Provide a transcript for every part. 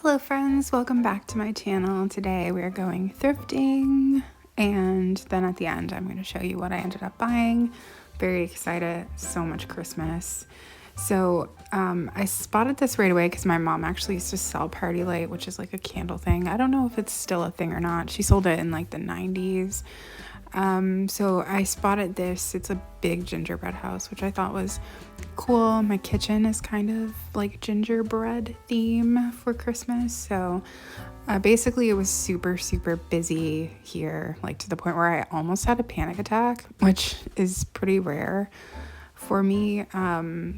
Hello friends, welcome back to my channel. Today we are going thrifting, and then at the end I'm going to show you what I ended up buying. Very excited, so much Christmas. So I spotted this right away because my mom actually used to sell Party Light, which is like a candle thing. I don't know if it's still a thing or not. She sold it in like the 90s. So I spotted this. It's a big gingerbread house, which I thought was cool. My kitchen is kind of like gingerbread theme for Christmas. So basically it was super busy here, like to the point where I almost had a panic attack, which is pretty rare for me,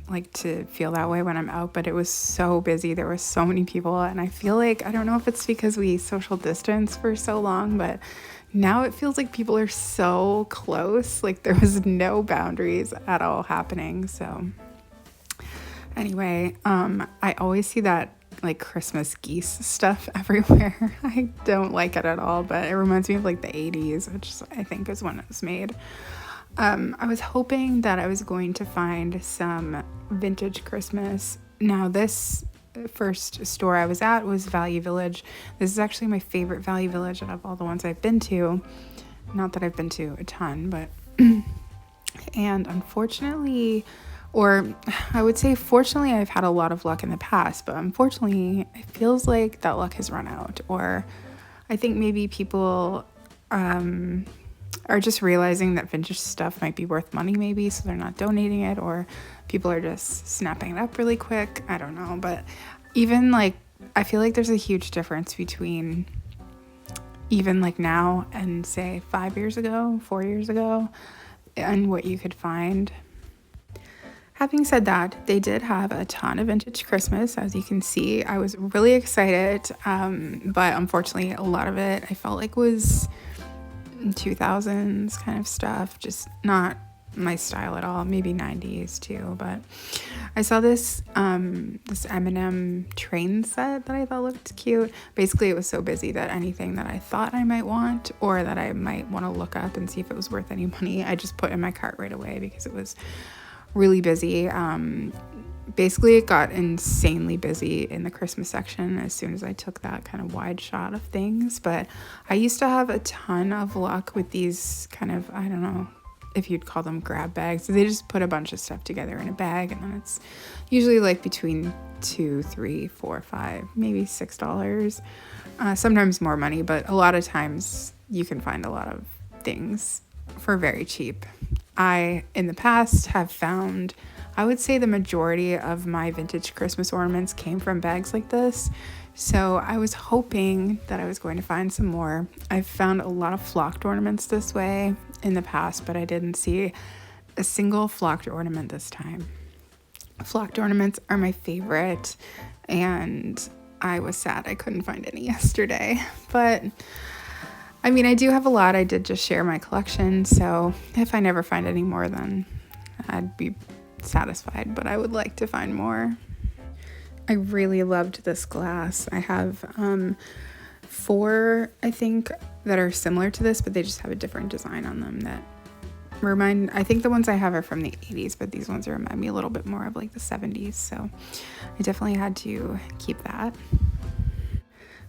like to feel that way when I'm out, but it was so busy. There were so many people, and I feel like, I don't know if it's because we social distance for so long, but now it feels like people are so close, like there was no boundaries at all happening. So anyway, I always see that like Christmas geese stuff everywhere. I don't like it at all, but it reminds me of like the 80s, which I think is when it was made. I was hoping that I was going to find some vintage Christmas. Now this first store I was at was Value Village. This is actually my favorite Value Village out of all the ones I've been to. Not that I've been to a ton, but and unfortunately, or I would say fortunately, I've had a lot of luck in the past, but unfortunately it feels like that luck has run out. Or I think maybe people are just realizing that vintage stuff might be worth money, maybe, so they're not donating it, or people are just snapping it up really quick. I don't know, but even like, I feel like there's a huge difference between even like now and say 5 years ago, 4 years ago, and what you could find. Having said that, they did have a ton of vintage Christmas, as you can see. I was really excited, but unfortunately a lot of it I felt like was 2000s kind of stuff, just not my style at all. Maybe 90s too, but I saw this this M&M train set that I thought looked cute. Basically it was so busy that anything that I thought I might want or that I might want to look up and see if it was worth any money, I just put in my cart right away because it was really busy. Basically it got insanely busy in the Christmas section as soon as I took that kind of wide shot of things. But I used to have a ton of luck with these kind of, I don't know if you'd call them grab bags. They just put a bunch of stuff together in a bag, and then it's usually like between $2, $3, $4, $5, maybe $6. Sometimes more money, but a lot of times you can find a lot of things for very cheap. I, in the past, have found, I would say the majority of my vintage Christmas ornaments came from bags like this. So I was hoping that I was going to find some more. I've found a lot of flocked ornaments this way in the past, but I didn't see a single flocked ornament this time. Flocked ornaments are my favorite, and I was sad I couldn't find any yesterday. But I mean, I do have a lot. I did just share my collection, so if I never find any more, then I'd be satisfied, but I would like to find more. I really loved this glass. I have 4, I think, that are similar to this, but they just have a different design on them that remind, I think the ones I have are from the 80s, but these ones remind me a little bit more of like the 70s, so I definitely had to keep that.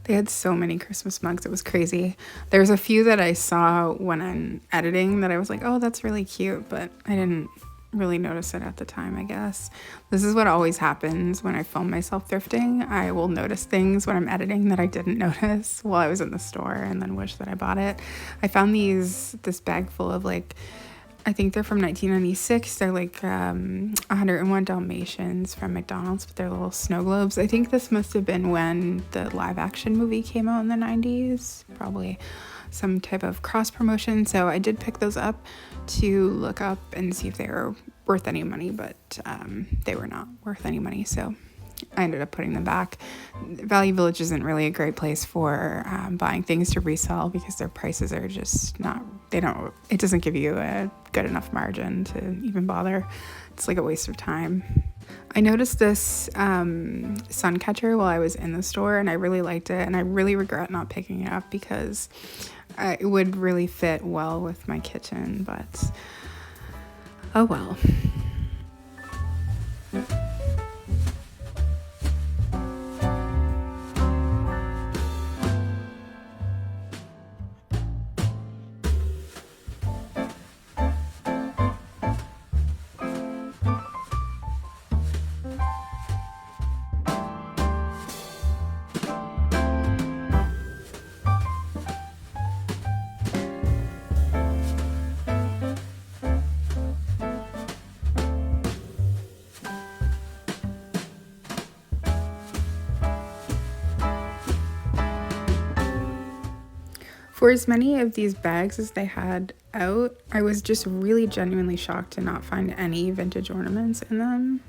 They had so many Christmas mugs, it was crazy. There's a few that I saw when I'm editing that I was like, oh, that's really cute, but I didn't really notice it at the time, I guess. This is what always happens when I film myself thrifting. I will notice things when I'm editing that I didn't notice while I was in the store and then wish that I bought it. I found this bag full of like, I think they're from 1996. They're like 101 Dalmatians from McDonald's, but they're little snow globes. I think this must have been when the live action movie came out in the 90s, probably some type of cross promotion. So I did pick those up to look up and see if they were worth any money, but they were not worth any money, so I ended up putting them back. Value Village isn't really a great place for buying things to resell because their prices are just not, it doesn't give you a good enough margin to even bother. It's like a waste of time. I noticed this sun catcher while I was in the store, and I really liked it, and I really regret not picking it up because it would really fit well with my kitchen, but oh well. For as many of these bags as they had out, I was just really genuinely shocked to not find any vintage ornaments in them.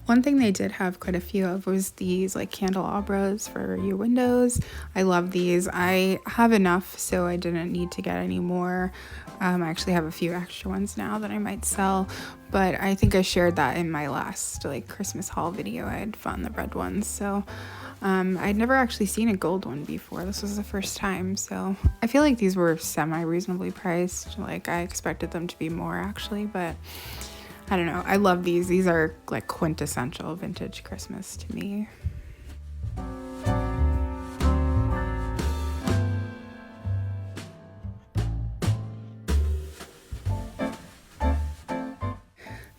One thing they did have quite a few of was these like candelabras for your windows. I love these. I have enough, so I didn't need to get any more. I actually have a few extra ones now that I might sell, but I think I shared that in my last like Christmas haul video. I had found the red ones, so I'd never actually seen a gold one before. This was the first time, so I feel like these were semi-reasonably priced. Like I expected them to be more actually, but I don't know. I love these. These are like quintessential vintage Christmas to me.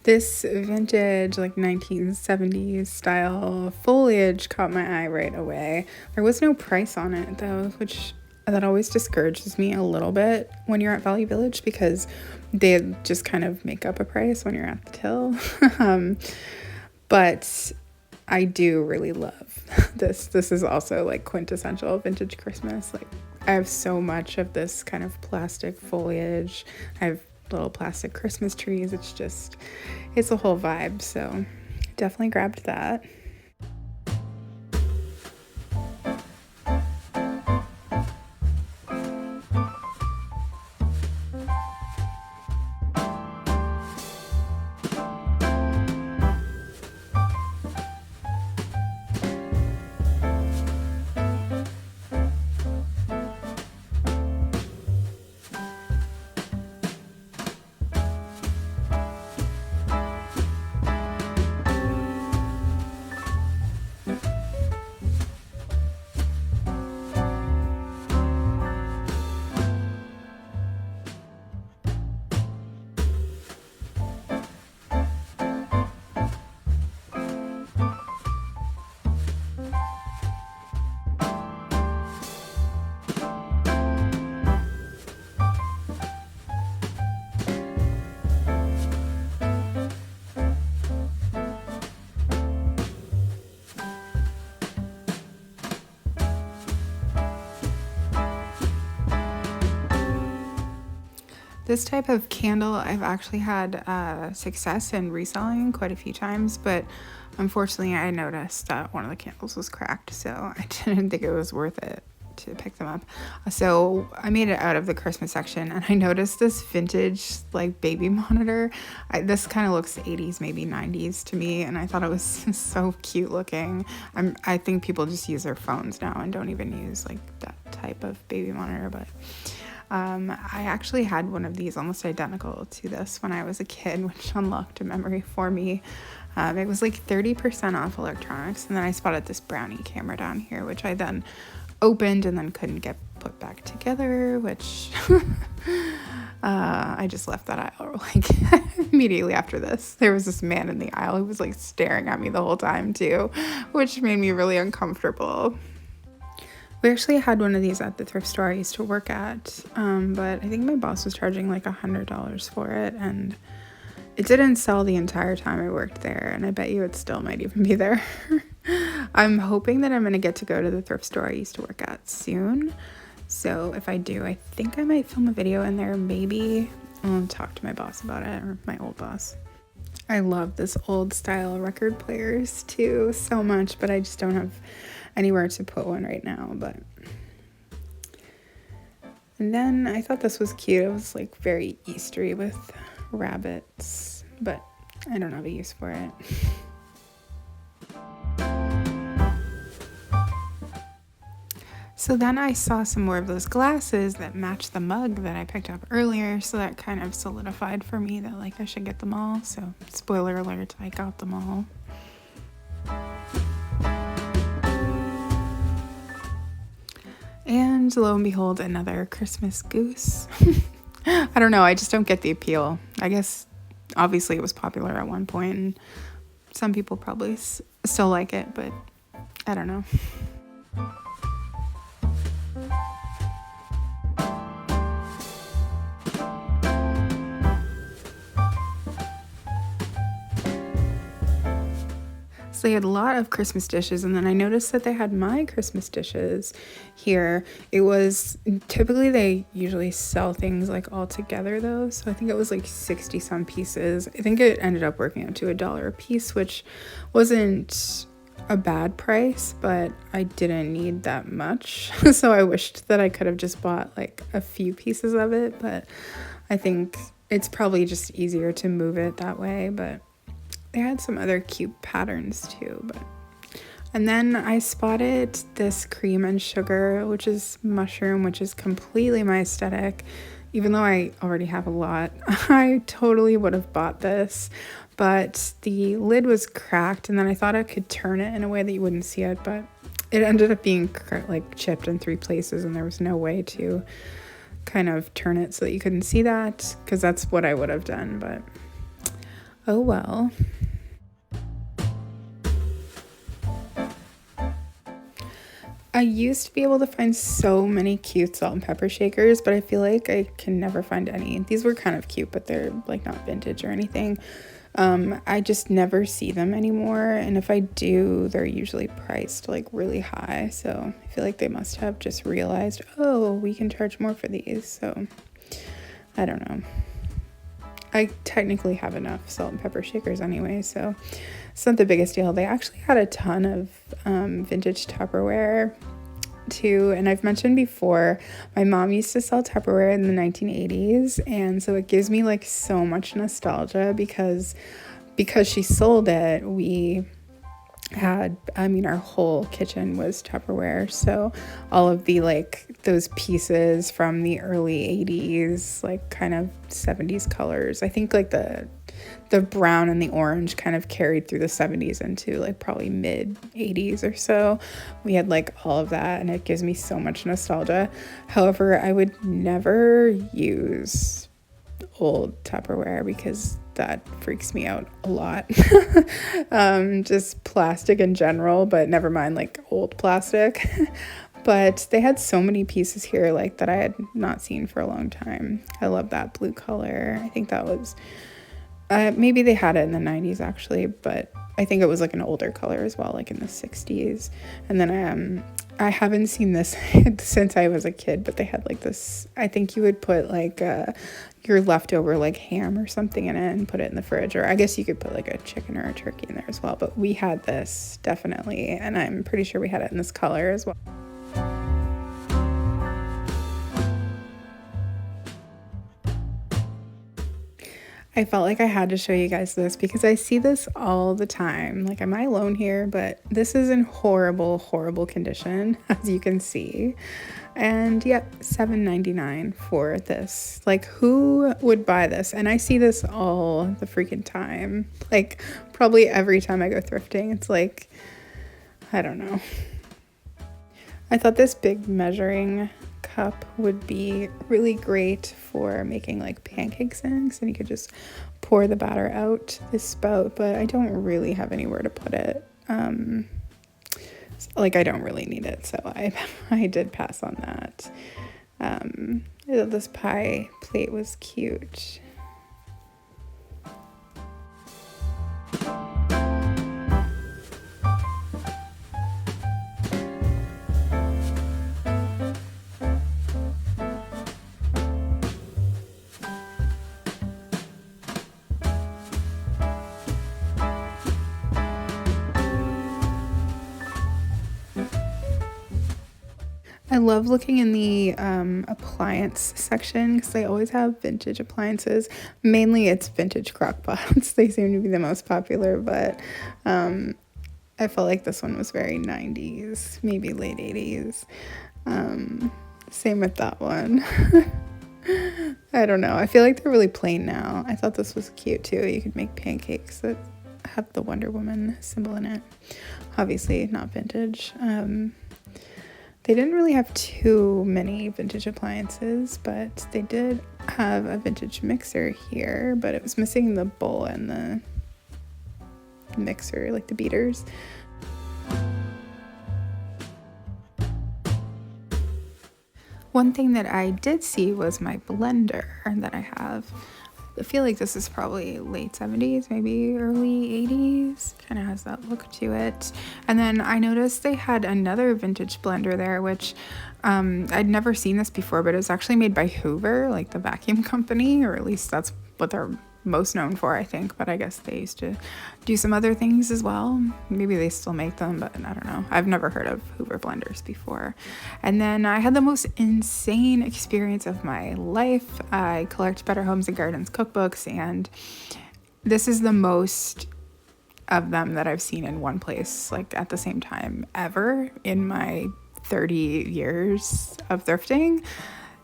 This vintage like 1970s style foliage caught my eye right away. There was no price on it though, which that always discourages me a little bit when you're at Value Village, because they just kind of make up a price when you're at the till. But I do really love this. This is also like quintessential vintage Christmas. Like I have so much of this kind of plastic foliage. I have little plastic Christmas trees. It's a whole vibe. So definitely grabbed that. This type of candle I've actually had success in reselling quite a few times, but unfortunately I noticed that one of the candles was cracked, so I didn't think it was worth it to pick them up. So I made it out of the Christmas section, and I noticed this vintage like baby monitor. This kind of looks 80s, maybe 90s to me, and I thought it was so cute looking. I think people just use their phones now and don't even use like that type of baby monitor, but I actually had one of these almost identical to this when I was a kid, which unlocked a memory for me. It was like 30% off electronics, and then I spotted this brownie camera down here, which I then opened and then couldn't get put back together, which I just left that aisle like immediately after this. There was this man in the aisle who was like staring at me the whole time too, which made me really uncomfortable. We actually had one of these at the thrift store I used to work at, but I think my boss was charging like $100 for it, and it didn't sell the entire time I worked there, and I bet you it still might even be there. I'm hoping that I'm going to get to go to the thrift store I used to work at soon, so if I do, I think I might film a video in there. Maybe I'll talk to my boss about it, or my old boss. I love this old style record players too so much, but I just don't have anywhere to put one right now. And then I thought this was cute. It was like very Eastery with rabbits, but I don't have a use for it. So then I saw some more of those glasses that match the mug that I picked up earlier, so that kind of solidified for me that like I should get them all. So spoiler alert, I got them all. And lo and behold, another Christmas goose. I don't know, I just don't get the appeal. I guess obviously it was popular at one point, and some people probably still like it, but I don't know. So they had a lot of Christmas dishes, and then I noticed that they had my Christmas dishes here. It was typically they usually sell things like all together though, so I think it was like 60 some pieces. I think it ended up working out to $1 a piece, which wasn't a bad price, but I didn't need that much. So I wished that I could have just bought like a few pieces of it, but I think it's probably just easier to move it that way. But they had some other cute patterns too. And then I spotted this cream and sugar, which is mushroom, which is completely my aesthetic. Even though I already have a lot, I totally would have bought this, but the lid was cracked, and then I thought I could turn it in a way that you wouldn't see it, but it ended up being like chipped in 3 places, and there was no way to kind of turn it so that you couldn't see that, because that's what I would have done, but oh well. I used to be able to find so many cute salt and pepper shakers, but I feel like I can never find any. These were kind of cute, but they're like not vintage or anything. I just never see them anymore, and if I do, they're usually priced like really high, so I feel like they must have just realized, oh, we can charge more for these, so I don't know. I technically have enough salt and pepper shakers anyway, so it's not the biggest deal. They actually had a ton of vintage Tupperware too, and I've mentioned before, my mom used to sell Tupperware in the 1980s, and so it gives me like so much nostalgia because she sold it. We had, our whole kitchen was Tupperware, so all of the like those pieces from the early 80s, like kind of 70s colors, I think like the brown and the orange kind of carried through the 70s into like probably mid 80s or so. We had like all of that, and it gives me so much nostalgia. However, I would never use old Tupperware because that freaks me out a lot. Just plastic in general, but never mind like old plastic. But they had so many pieces here like that I had not seen for a long time. I love that blue color. I think that was maybe they had it in the 90s actually, but I think it was like an older color as well, like in the 60s. And then I haven't seen this since I was a kid, but they had like this, I think you would put like your leftover like ham or something in it and put it in the fridge, or I guess you could put like a chicken or a turkey in there as well. But we had this definitely, and I'm pretty sure we had it in this color as well. I felt like I had to show you guys this because I see this all the time. Like, am I alone here? But this is in horrible, horrible condition, as you can see. And yep, $7.99 for this. Like, who would buy this? And I see this all the freaking time. Like, probably every time I go thrifting, it's like, I don't know. I thought this big measuring cup would be really great for making like pancakes in, so you could just pour the batter out this spout, but I don't really have anywhere to put it. Like I don't really need it, so I did pass on that. This pie plate was cute. I love looking in the appliance section because they always have vintage appliances. Mainly it's vintage crock pots. They seem to be the most popular, but I felt like this one was very 90s, maybe late 80s. Same with that one. I don't know. I feel like they're really plain now. I thought this was cute too. You could make pancakes that have the Wonder Woman symbol in it. Obviously not vintage. They didn't really have too many vintage appliances, but they did have a vintage mixer here, but it was missing the bowl and the mixer, like the beaters. One thing that I did see was my blender that I have. I feel like this is probably late 70s, maybe early 80s. Kind of has that look to it. And then I noticed they had another vintage blender there, which I'd never seen this before, but it was actually made by Hoover, like the vacuum company, or at least that's what they're most known for, I think. But I guess they used to do some other things as well. Maybe they still make them, but I don't know. I've never heard of Hoover blenders before. And then I had the most insane experience of my life. I collect Better Homes and Gardens cookbooks, and this is the most of them that I've seen in one place, like at the same time ever in my 30 years of thrifting.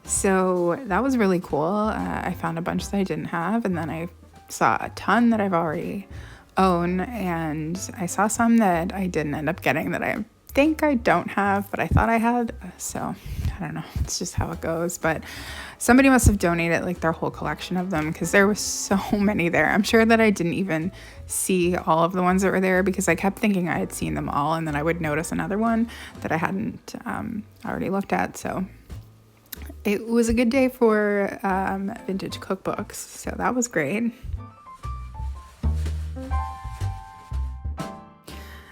So that was really cool. I found a bunch that I didn't have, and then I saw a ton that I've already own, and I saw some that I didn't end up getting that I think I don't have, but I thought I had. So I don't know. It's just how it goes. But somebody must have donated like their whole collection of them, because there was so many there. I'm sure that I didn't even see all of the ones that were there, because I kept thinking I had seen them all, and then I would notice another one that I hadn't already looked at. So it was a good day for vintage cookbooks, so that was great.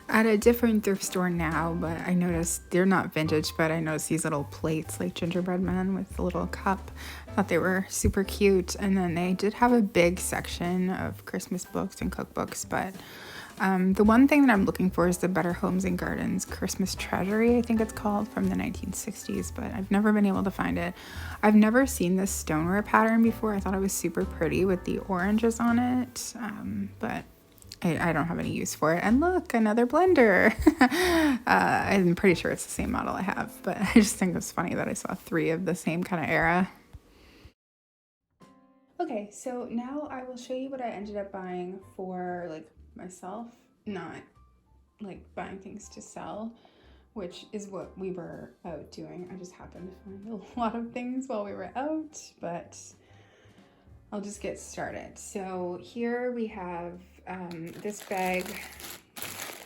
At a different thrift store now, but I noticed they're not vintage, but I noticed these little plates like gingerbread men with a little cup. I thought they were super cute. And then they did have a big section of Christmas books and cookbooks, but the one thing that I'm looking for is the Better Homes and Gardens Christmas Treasury, I think it's called, from the 1960s, but I've never been able to find it. I've never seen this stoneware pattern before. I thought it was super pretty with the oranges on it, but I don't have any use for it. And look, another blender. I'm pretty sure it's the same model I have, but I just think it's funny that I saw 3 of the same kind of era. Okay, so now I will show you what I ended up buying for like myself, not like buying things to sell, which is what we were out doing. I just happened to find a lot of things while we were out, but I'll just get started. So here we have this bag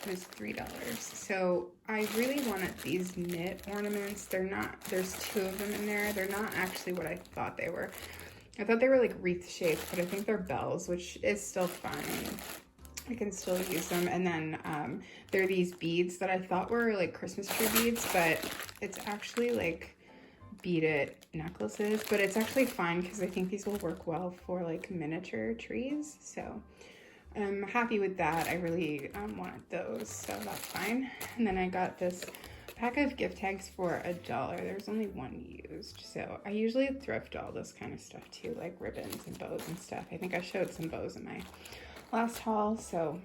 was $3. So I really wanted these knit ornaments. They're not, there's 2 of them in there. They're not actually what I thought they were. I thought they were like wreath shaped, but I think they're bells, which is still fine. I can still use them. And then there are these beads that I thought were like Christmas tree beads, but it's actually like beaded necklaces, but it's actually fine because I think these will work well for like miniature trees. So I'm happy with that. I really wanted those, so that's fine. And then I got this pack of gift tags for $1. There's only 1 used. So I usually thrift all this kind of stuff too, like ribbons and bows and stuff. I think I showed some bows in my last haul, so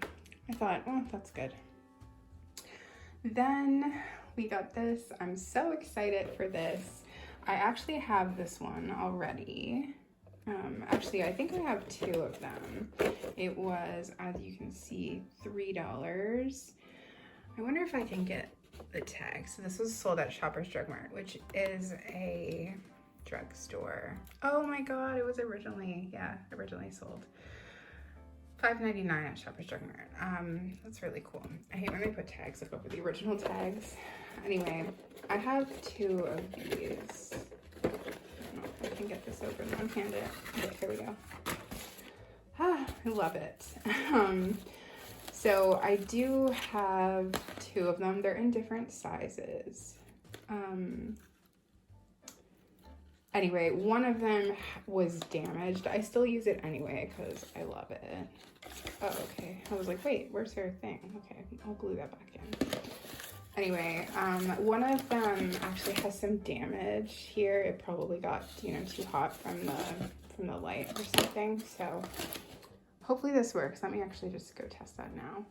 I thought, oh, that's good. Then we got this. I'm so excited for this. I actually have this one already. Actually, I think I have 2 of them. It was, as you can see, $3. I wonder if I can get the tag. So this was sold at Shoppers Drug Mart, which is a drugstore. Oh my god, it was originally sold $5.99 at Shoppers Drug Mart. That's really cool. I hate when they put tags like over the original tags. Anyway, I have 2 of these. I don't know if I can get this open one-handed. Okay, here we go. I love it. So I do have 2 of them. They're in different sizes. Anyway, one of them was damaged. I still use it anyway because I love it. Oh, okay. I was like, wait, where's her thing? Okay, I'll glue that back in. Anyway, one of them actually has some damage here. It probably got, too hot from the light or something. So hopefully this works. Let me actually just go test that now.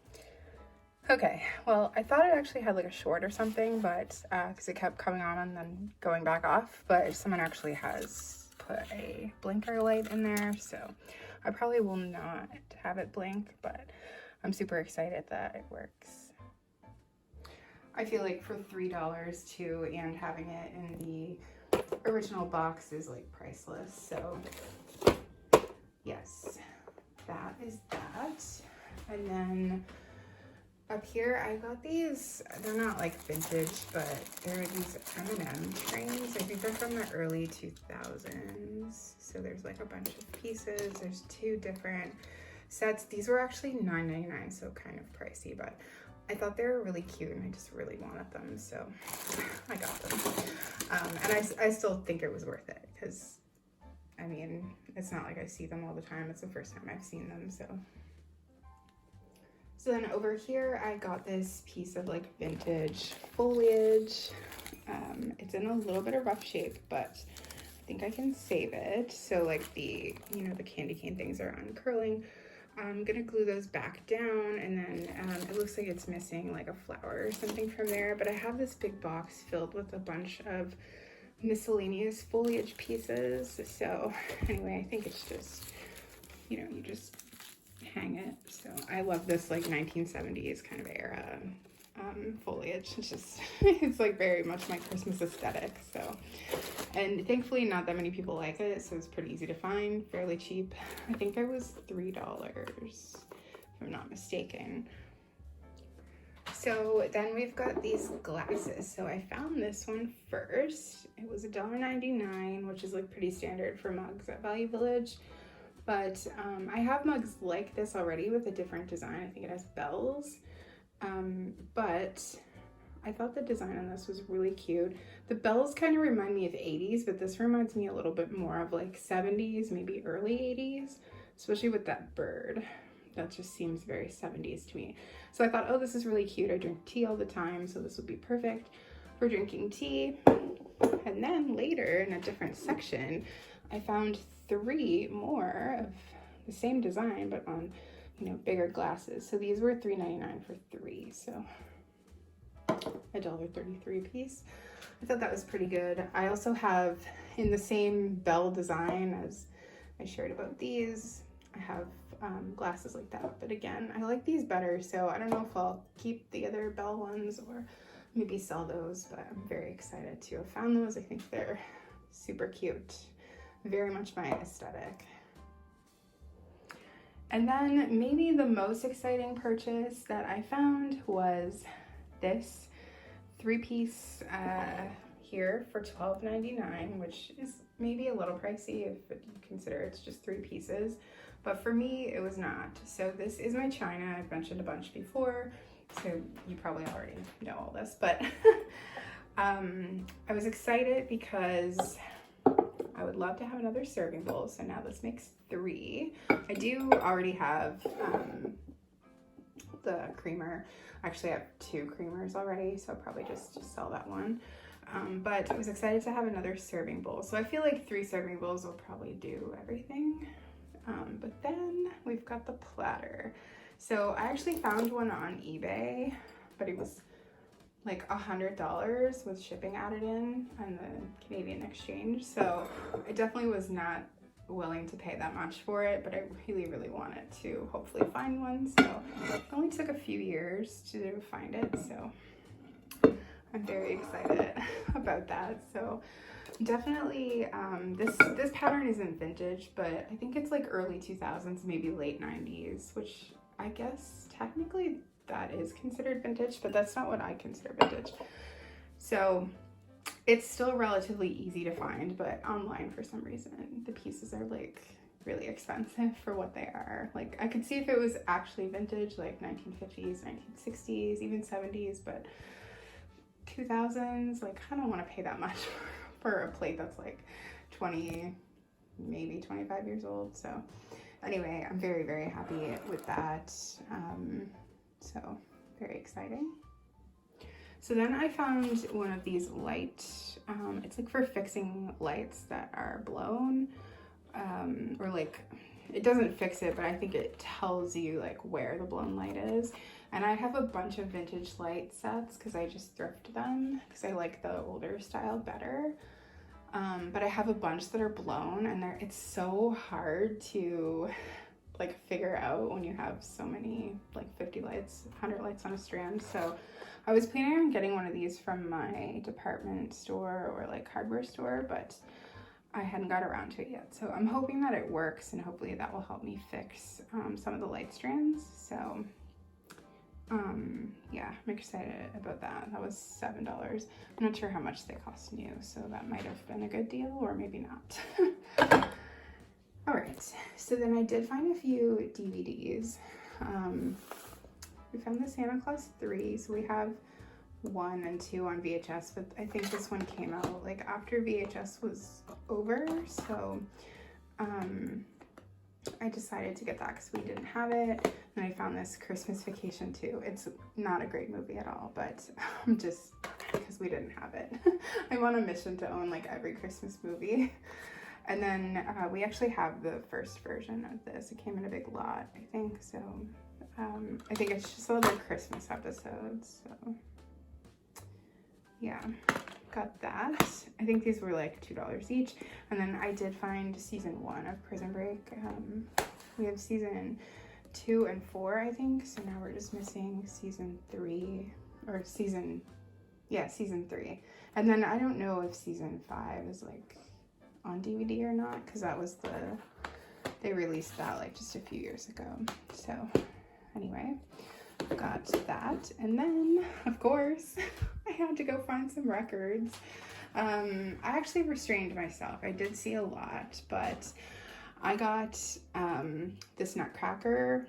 Okay, well, I thought it actually had like a short or something, but because it kept coming on and then going back off, but someone actually has put a blinker light in there, so I probably will not have it blink, but I'm super excited that it works. I feel like for $3 too, and having it in the original box is like priceless, so yes, that is that. And then Up here, I got these, they're not like vintage, but they're these M&M trays. I think they're from the early 2000s. So there's like a bunch of pieces. There's 2 different sets. These were actually $9.99, so kind of pricey, but I thought they were really cute and I just really wanted them, so I got them. And I still think it was worth it because, I mean, it's not like I see them all the time. It's the first time I've seen them, so. So then over here, I got this piece of like vintage foliage. It's in a little bit of rough shape, but I think I can save it. So like the, you know, the candy cane things are uncurling. I'm gonna glue those back down, and then it looks like it's missing like a flower or something from there, but I have this big box filled with a bunch of miscellaneous foliage pieces. So anyway, I think it's just, you know, you just hang it. So I love this like 1970s kind of era foliage. It's just, it's like very much my Christmas aesthetic. So, and thankfully not that many people like it, so it's pretty easy to find, fairly cheap. I think it was $3 if I'm not mistaken. So then we've got these glasses. So I found this one first. It was $1.99, which is like pretty standard for mugs at Value Village. But I have mugs like this already with a different design. I think it has bells. But I thought the design on this was really cute. The bells kind of remind me of 80s, but this reminds me a little bit more of like 70s, maybe early 80s, especially with that bird. That just seems very 70s to me. So I thought, oh, this is really cute. I drink tea all the time, so this would be perfect for drinking tea. And then later in a different section, I found 3 more of the same design, but on, you know, bigger glasses. So these were $3.99 for 3, so $1.33 a piece. I thought that was pretty good. I also have, in the same bell design as I shared about these, I have glasses like that, but again, I like these better, so I don't know if I'll keep the other bell ones or maybe sell those, but I'm very excited to have found those. I think they're super cute, very much my aesthetic. And then maybe the most exciting purchase that I found was this 3-piece here for $12.99, which is maybe a little pricey if you consider it's just 3 pieces, but for me it was not. So this is my china. I've mentioned a bunch before, so you probably already know all this, but I was excited because I would love to have another serving bowl, so now this makes 3. I do already have the creamer. Actually, I have 2 creamers already, so I'll probably just sell that one. But I was excited to have another serving bowl. So I feel like 3 serving bowls will probably do everything. But then we've got the platter. So I actually found one on eBay, but it was like $100 with shipping added in and the Canadian exchange. So I definitely was not willing to pay that much for it, but I really, really wanted to hopefully find one. So it only took a few years to find it. So I'm very excited about that. So definitely, this pattern isn't vintage, but I think it's like early 2000s, maybe late 90s, which I guess technically that is considered vintage, but that's not what I consider vintage. So it's still relatively easy to find, but online for some reason, the pieces are like really expensive for what they are. Like I could see if it was actually vintage, like 1950s, 1960s, even 70s, but 2000s, like I don't want to pay that much for a plate that's like 20, maybe 25 years old. So anyway, I'm very, very happy with that. So very exciting. So then I found one of these light, it's like for fixing lights that are blown, or like, it doesn't fix it, but I think it tells you like where the blown light is. And I have a bunch of vintage light sets because I just thrift them because I like the older style better. But I have a bunch that are blown, and it's so hard to like figure out when you have so many, like 50 lights, 100 lights on a strand. So I was planning on getting one of these from my department store or like hardware store, but I hadn't got around to it yet. So I'm hoping that it works, and hopefully that will help me fix some of the light strands. So Yeah, I'm excited about that. That was $7. I'm not sure how much they cost new, so that might have been a good deal, or maybe not. All right, so then I did find a few DVDs. We found the Santa Claus 3, so we have 1 and 2 on VHS, but I think this one came out like after VHS was over, so I decided to get that because we didn't have it. And I found this Christmas Vacation 2. It's not a great movie at all, but just because we didn't have it. I'm on a mission to own like every Christmas movie. And then we actually have the first version of this. It came in a big lot, I think. So I think it's just all the Christmas episodes. So yeah, got that. I think these were like $2 each. And then I did find season 1 of Prison Break. We have season 2 and 4, I think. So now we're just missing season 3 or season 3. And then I don't know if season 5 is like on DVD or not, because that was they released that like just a few years ago. So anyway, got that. And then of course I had to go find some records. I actually restrained myself. I did see a lot, but I got this Nutcracker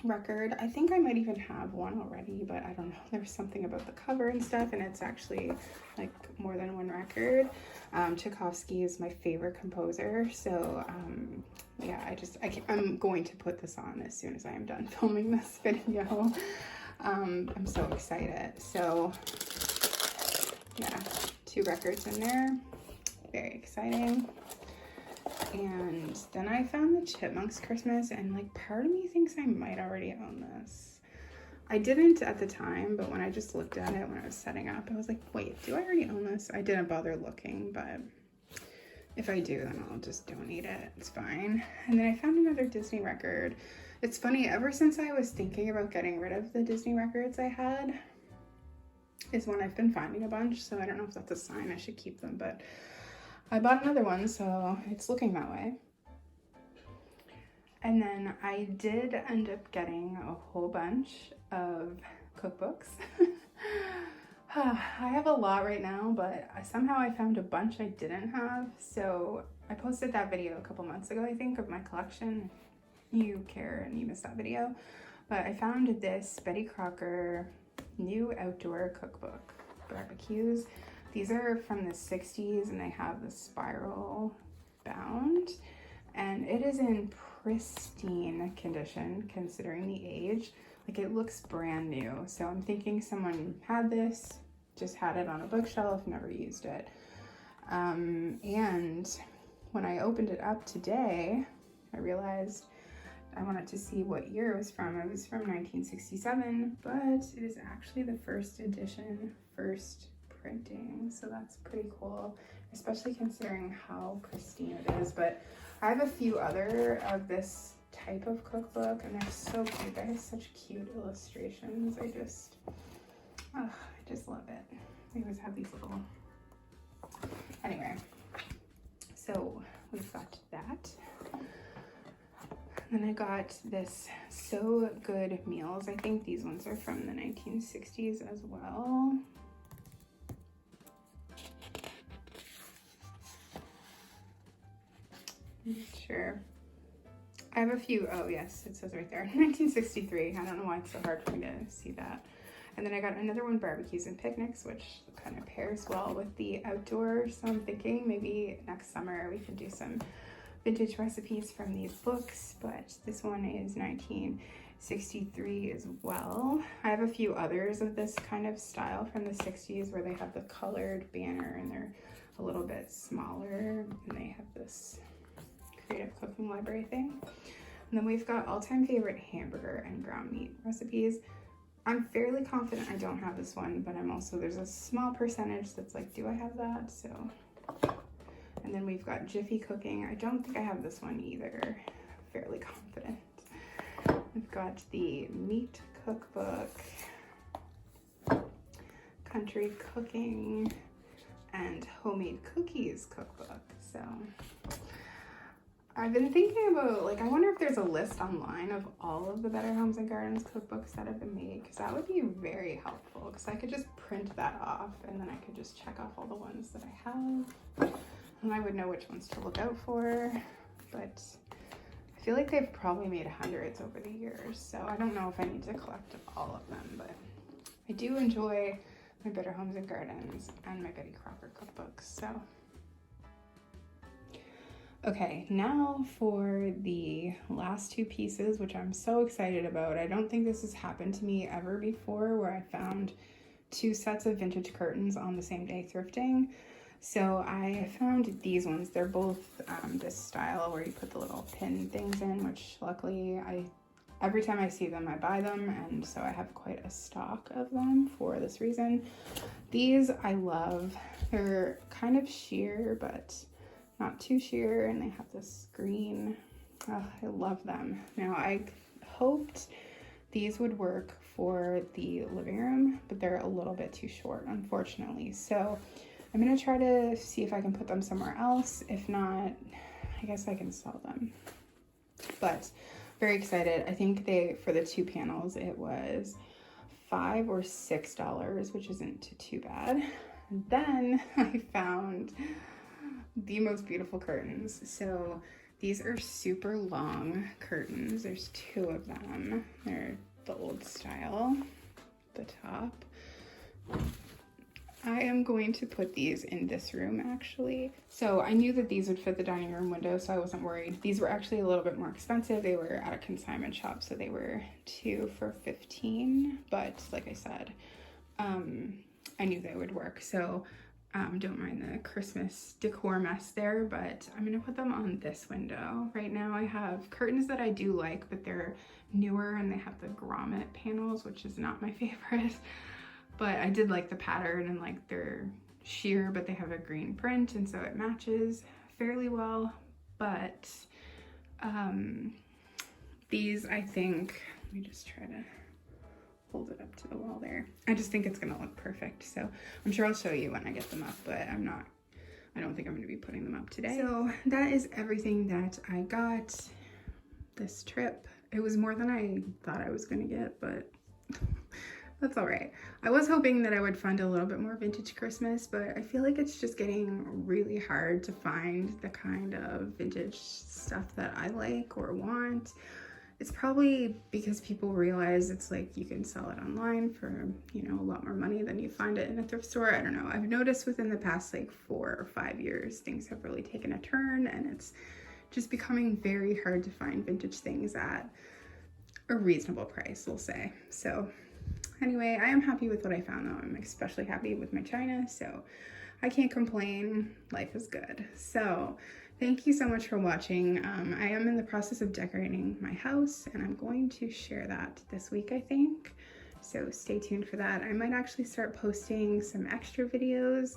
record. I think I might even have one already, but I don't know. There's something about the cover and stuff, and it's actually like more than one record. Tchaikovsky is my favorite composer, so yeah, I'm going to put this on as soon as I am done filming this video. I'm so excited. So yeah, 2 records in there, very exciting. And then I found the Chipmunks Christmas, and like part of me thinks I might already own this. I didn't at the time, but when I just looked at it when I was setting up, I was like, wait, do I already own this? I didn't bother looking, but if I do, then I'll just donate it. It's fine. And then I found another Disney record. It's funny, ever since I was thinking about getting rid of the Disney records I had, is when I've been finding a bunch, so I don't know if that's a sign I should keep them, but I bought another one, so it's looking that way. And then I did end up getting a whole bunch of cookbooks. I have a lot right now, but somehow I found a bunch I didn't have. So I posted that video a couple months ago, I think, of my collection. You care and you missed that video. But I found this Betty Crocker new outdoor cookbook, barbecues. These are from the 60s, and they have the spiral bound, and it is in pristine condition considering the age. Like, it looks brand new. So I'm thinking someone had this, just had it on a bookshelf, never used it. And when I opened it up today, I realized I wanted to see what year it was from. It was from 1967, but it is actually the first edition, first printing, so that's pretty cool, especially considering how pristine it is. But I have a few other of this type of cookbook, and they're so cute. They have such cute illustrations. I just love it. They always have these little... Anyway, so we've got that. Then I got this So Good Meals. I think these ones are from the 1960s as well. Sure. I have a few. Oh yes, it says right there, 1963. I don't know why it's so hard for me to see that. And then I got another one, Barbecues and Picnics, which kind of pairs well with the outdoor. So I'm thinking maybe next summer we could do some vintage recipes from these books, but this one is 1963 as well. I have a few others of this kind of style from the 60s where they have the colored banner and they're a little bit smaller, and they have this creative cooking library thing. And then we've got all-time favorite hamburger and ground meat recipes. I'm fairly confident I don't have this one, but there's a small percentage that's like, do I have that? So, and then we've got Jiffy Cooking. I don't think I have this one either. I'm fairly confident. We've got the Meat Cookbook, Country Cooking, and Homemade Cookies Cookbook. So I've been thinking about, like, I wonder if there's a list online of all of the Better Homes and Gardens cookbooks that have been made, because that would be very helpful, because I could just print that off and then I could just check off all the ones that I have and I would know which ones to look out for. But I feel like they've probably made hundreds over the years, so I don't know if I need to collect all of them, but I do enjoy my Better Homes and Gardens and my Betty Crocker cookbooks, so. Okay, now for the last two pieces, which I'm so excited about. I don't think this has happened to me ever before, where I found two sets of vintage curtains on the same day thrifting. So I found these ones. They're both this style where you put the little pin things in, which luckily every time I see them, I buy them, and so I have quite a stock of them for this reason. These I love. They're kind of sheer, but not too sheer, and they have this green. Oh, I love them. Now, I hoped these would work for the living room, but they're a little bit too short, unfortunately. So I'm gonna try to see if I can put them somewhere else. If not, I guess I can sell them. But very excited. I think for the two panels, it was $5 or $6, which isn't too bad. And then I found the most beautiful curtains. So these are super long curtains. There's two of them. They're the old style, the top. I am going to put these in this room actually. So I knew that these would fit the dining room window, so I wasn't worried. These were actually a little bit more expensive. They were at a consignment shop, so they were 2 for $15. But like I said, I knew they would work. So don't mind the Christmas decor mess there, but I'm gonna put them on this window. Right now I have curtains that I do like, but they're newer and they have the grommet panels, which is not my favorite. But I did like the pattern, and like they're sheer, but they have a green print, and so it matches fairly well. But these, I think, let me just try to hold it up to the wall there. I just think it's gonna look perfect. So I'm sure I'll show you when I get them up, but I don't think I'm gonna be putting them up today. So that is everything that I got this trip. It was more than I thought I was gonna get, but that's all right. I was hoping that I would find a little bit more vintage Christmas, but I feel like it's just getting really hard to find the kind of vintage stuff that I like or want. It's probably because people realize it's like you can sell it online for, you know, a lot more money than you find it in a thrift store. I don't know. I've noticed within the past like 4 or 5 years, things have really taken a turn, and it's just becoming very hard to find vintage things at a reasonable price, we'll say. So anyway, I am happy with what I found though. I'm especially happy with my china, so I can't complain. Life is good. So thank you so much for watching. I am in the process of decorating my house, and I'm going to share that this week, I think. So stay tuned for that. I might actually start posting some extra videos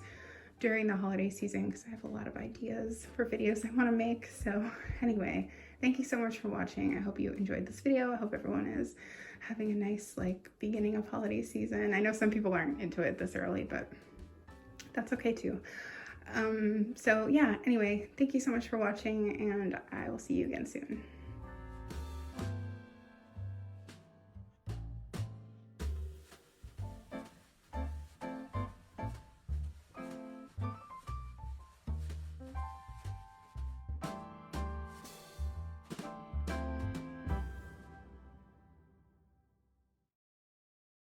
during the holiday season because I have a lot of ideas for videos I want to make. So anyway, thank you so much for watching. I hope you enjoyed this video. I hope everyone is having a nice like beginning of holiday season. I know some people aren't into it this early, but that's okay too. So yeah, anyway, thank you so much for watching, and I will see you again soon.